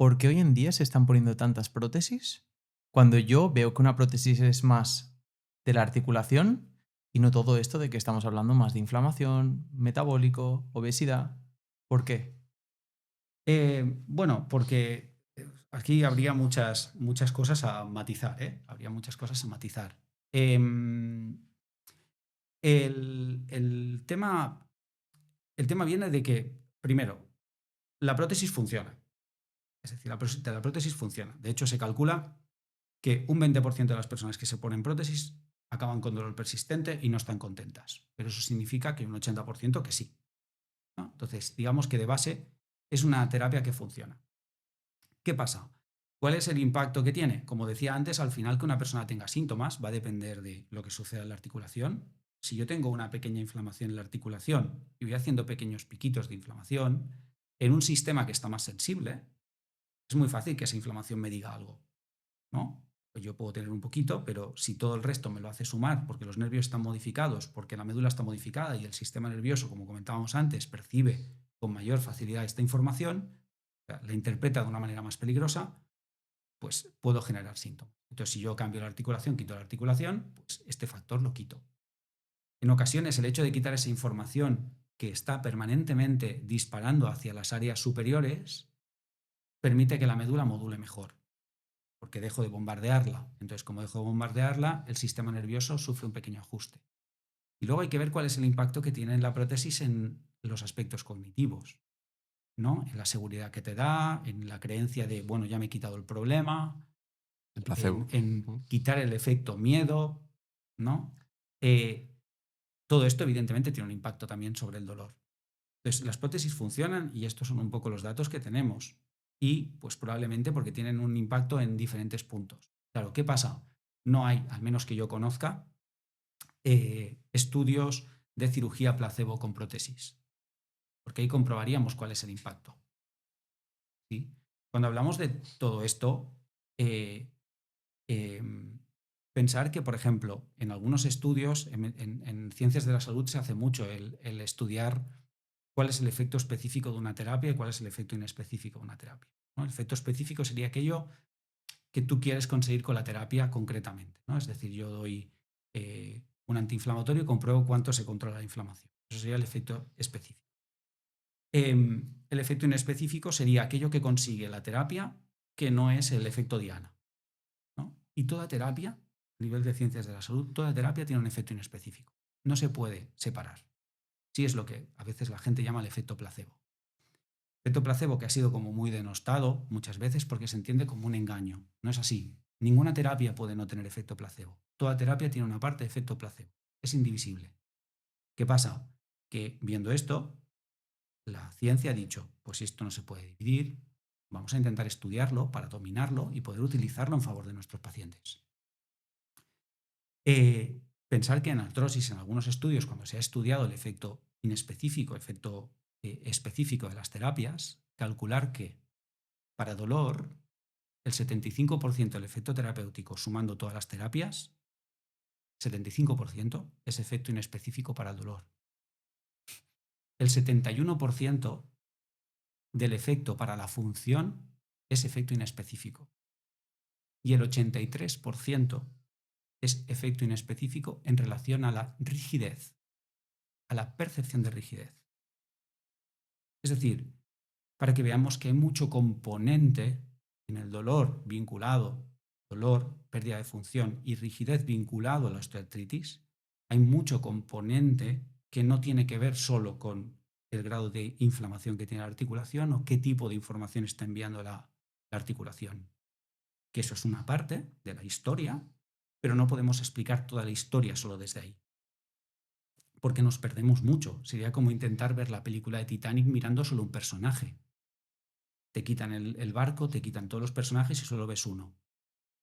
¿por qué hoy en día se están poniendo tantas prótesis? Cuando yo veo que una prótesis es más de la articulación y no todo esto de que estamos hablando más de inflamación, metabólico, obesidad. ¿Por qué? Bueno, porque aquí habría muchas cosas a matizar, ¿eh? Habría muchas cosas a matizar. Em, el tema viene de que, primero, la prótesis funciona. Es decir, la prótesis funciona. De hecho, se calcula que un 20% de las personas que se ponen prótesis acaban con dolor persistente y no están contentas. Pero eso significa que un 80% que sí, ¿no? Entonces, digamos que de base es una terapia que funciona. ¿Qué pasa? ¿Cuál es el impacto que tiene? Como decía antes, al final que una persona tenga síntomas va a depender de lo que suceda en la articulación. Si yo tengo una pequeña inflamación en la articulación y voy haciendo pequeños piquitos de inflamación en un sistema que está más sensible, es muy fácil que esa inflamación me diga algo, ¿no? Pues yo puedo tener un poquito, pero si todo el resto me lo hace sumar porque los nervios están modificados, porque la médula está modificada y el sistema nervioso, como comentábamos antes, percibe con mayor facilidad esta información, o sea, la interpreta de una manera más peligrosa, pues puedo generar síntomas. Entonces, si yo cambio la articulación, quito la articulación, pues este factor lo quito. En ocasiones, el hecho de quitar esa información que está permanentemente disparando hacia las áreas superiores permite que la médula module mejor, porque dejo de bombardearla. Entonces, como dejo de bombardearla, el sistema nervioso sufre un pequeño ajuste. Y luego hay que ver cuál es el impacto que tiene la prótesis en los aspectos cognitivos, ¿no? En la seguridad que te da, en la creencia de, bueno, ya me he quitado el problema, El en, placebo. en Mm. quitar el efecto miedo, ¿no? Eh, Todo esto, evidentemente, tiene un impacto también sobre el dolor. Entonces, las prótesis funcionan y estos son un poco los datos que tenemos. Y, pues probablemente porque tienen un impacto en diferentes puntos. Claro, ¿qué pasa? No hay, al menos que yo conozca, estudios de cirugía placebo con prótesis, porque ahí comprobaríamos cuál es el impacto. ¿Sí? Cuando hablamos de todo esto, eh, eh, pensar que, por ejemplo, en algunos estudios, en ciencias de la salud se hace mucho el estudiar cuál es el efecto específico de una terapia y cuál es el efecto inespecífico de una terapia, ¿no? El efecto específico sería aquello que tú quieres conseguir con la terapia concretamente, ¿no? Es decir, yo doy un antiinflamatorio y compruebo cuánto se controla la inflamación. Eso sería el efecto específico. El efecto inespecífico sería aquello que consigue la terapia que no es el efecto diana, ¿no? Y toda terapia, a nivel de ciencias de la salud, toda terapia tiene un efecto inespecífico. No se puede separar. Sí es lo que a veces la gente llama el efecto placebo. Efecto placebo que ha sido como muy denostado muchas veces porque se entiende como un engaño. No es así. Ninguna terapia puede no tener efecto placebo. Toda terapia tiene una parte de efecto placebo. Es indivisible. ¿Qué pasa? Que viendo esto, la ciencia ha dicho, pues si esto no se puede dividir, vamos a intentar estudiarlo para dominarlo y poder utilizarlo en favor de nuestros pacientes. Pensar que en artrosis, en algunos estudios, cuando se ha estudiado el efecto inespecífico, efecto específico de las terapias, calcular que para dolor el 75% del efecto terapéutico sumando todas las terapias, 75% es efecto inespecífico para el dolor. El 71% del efecto para la función es efecto inespecífico. Y el 83% es efecto inespecífico en relación a la rigidez, a la percepción de rigidez. Es decir, para que veamos que hay mucho componente en el dolor vinculado, dolor, pérdida de función y rigidez vinculado a la osteoartritis, hay mucho componente que no tiene que ver solo con el grado de inflamación que tiene la articulación o qué tipo de información está enviando la articulación. Que eso es una parte de la historia, pero no podemos explicar toda la historia solo desde ahí. Porque nos perdemos mucho. Sería como intentar ver la película de Titanic mirando solo un personaje. Te quitan el barco, te quitan todos los personajes y solo ves uno.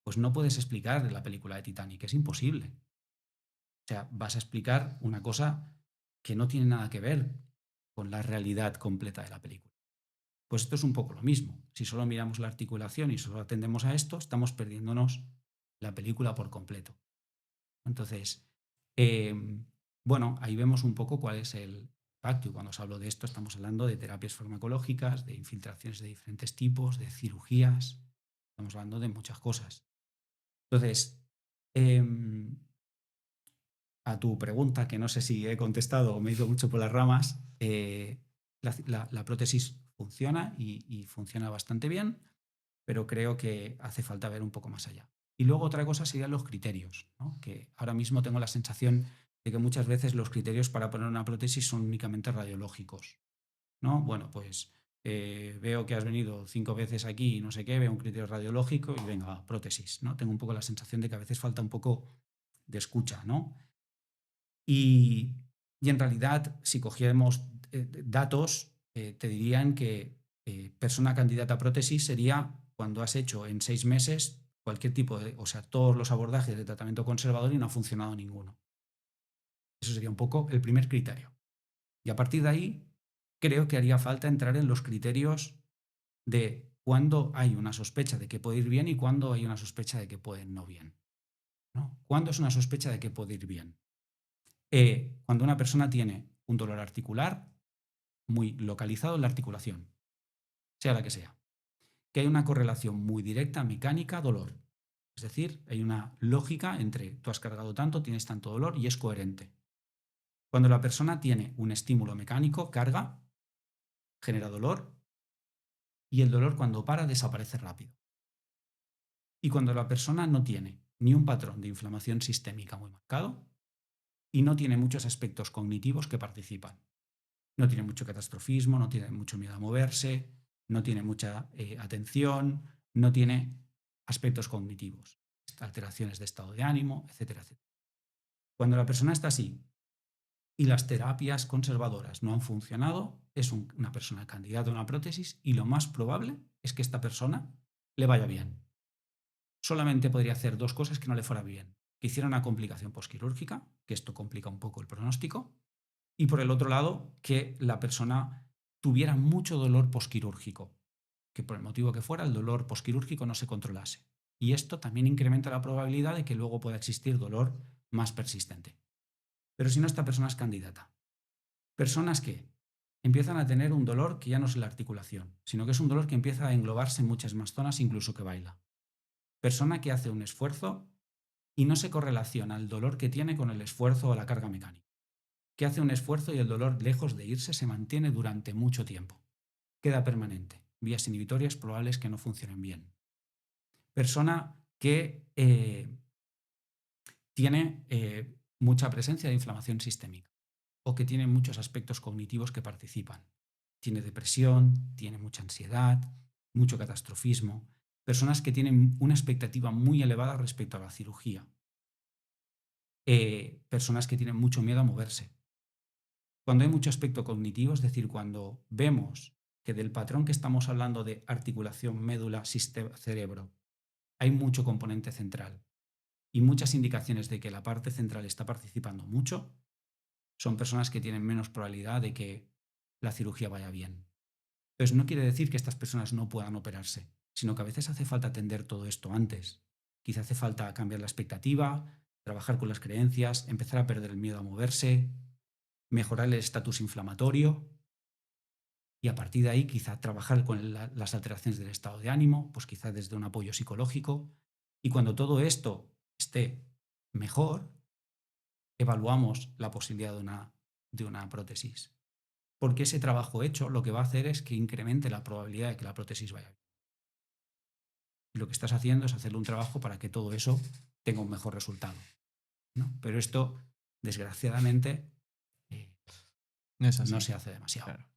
Pues no puedes explicar la película de Titanic, es imposible. O sea, vas a explicar una cosa que no tiene nada que ver con la realidad completa de la película. Pues esto es un poco lo mismo. Si solo miramos la articulación y solo atendemos a esto, estamos perdiéndonos la película por completo. Entonces, bueno, ahí vemos un poco cuál es impacto. Y cuando os hablo de esto, estamos hablando de terapias farmacológicas, de infiltraciones de diferentes tipos, de cirugías. Estamos hablando de muchas cosas. Entonces, a tu pregunta, que no sé si he contestado o me he ido mucho por las ramas, la prótesis funciona y funciona bastante bien, pero creo que hace falta ver un poco más allá. Y luego otra cosa serían los criterios, ¿no? Que ahora mismo tengo la sensación de que muchas veces los criterios para poner una prótesis son únicamente radiológicos, ¿no? Bueno, pues veo que has venido 5 veces aquí y no sé qué, veo un criterio radiológico y venga, prótesis, ¿no? Tengo un poco la sensación de que a veces falta un poco de escucha, ¿no? Y en realidad, si cogiéramos datos, te dirían que persona candidata a prótesis sería cuando has hecho en 6 meses cualquier tipo de, o sea, todos los abordajes de tratamiento conservador y no ha funcionado ninguno. Eso sería un poco el primer criterio. Y a partir de ahí, creo que haría falta entrar en los criterios de cuándo hay una sospecha de que puede ir bien y cuándo hay una sospecha de que puede no bien, ¿no? ¿Cuándo es una sospecha de que puede ir bien? Cuando una persona tiene un dolor articular muy localizado en la articulación, sea la que sea, que hay una correlación muy directa mecánica-dolor. Es decir, hay una lógica entre tú has cargado tanto, tienes tanto dolor y es coherente. Cuando la persona tiene un estímulo mecánico, carga, genera dolor y el dolor cuando para desaparece rápido. Y cuando la persona no tiene ni un patrón de inflamación sistémica muy marcado y no tiene muchos aspectos cognitivos que participan. No tiene mucho catastrofismo, no tiene mucho miedo a moverse, no tiene mucha atención, no tiene aspectos cognitivos, alteraciones de estado de ánimo, etcétera, etcétera. Cuando la persona está así y las terapias conservadoras no han funcionado, es una persona candidata a una prótesis y lo más probable es que esta persona le vaya bien. Solamente podría hacer dos cosas que no le fuera bien. Que hiciera una complicación posquirúrgica, que esto complica un poco el pronóstico, y por el otro lado, que la persona tuviera mucho dolor posquirúrgico, que por el motivo que fuera el dolor posquirúrgico no se controlase. Y esto también incrementa la probabilidad de que luego pueda existir dolor más persistente. Pero si no, esta persona es candidata. Personas que empiezan a tener un dolor que ya no es la articulación, sino que es un dolor que empieza a englobarse en muchas más zonas, incluso que baila. Persona que hace un esfuerzo y no se correlaciona el dolor que tiene con el esfuerzo o la carga mecánica. Que hace un esfuerzo y el dolor, lejos de irse, se mantiene durante mucho tiempo. Queda permanente. Vías inhibitorias probables que no funcionen bien. Persona que tiene mucha presencia de inflamación sistémica o que tiene muchos aspectos cognitivos que participan. Tiene depresión, tiene mucha ansiedad, mucho catastrofismo. Personas que tienen una expectativa muy elevada respecto a la cirugía. Personas que tienen mucho miedo a moverse. Cuando hay mucho aspecto cognitivo, es decir, cuando vemos que del patrón que estamos hablando de articulación, médula, cerebro, hay mucho componente central y muchas indicaciones de que la parte central está participando mucho, son personas que tienen menos probabilidad de que la cirugía vaya bien. Entonces, no quiere decir que estas personas no puedan operarse, sino que a veces hace falta atender todo esto antes. Quizá hace falta cambiar la expectativa, trabajar con las creencias, empezar a perder el miedo a moverse, mejorar el estatus inflamatorio y a partir de ahí quizá trabajar con las alteraciones del estado de ánimo, pues quizá desde un apoyo psicológico. Y cuando todo esto esté mejor, evaluamos la posibilidad de una prótesis. Porque ese trabajo hecho lo que va a hacer es que incremente la probabilidad de que la prótesis vaya bien. Y lo que estás haciendo es hacerle un trabajo para que todo eso tenga un mejor resultado, ¿no? Pero esto, desgraciadamente, No es no así. se hace demasiado. Claro.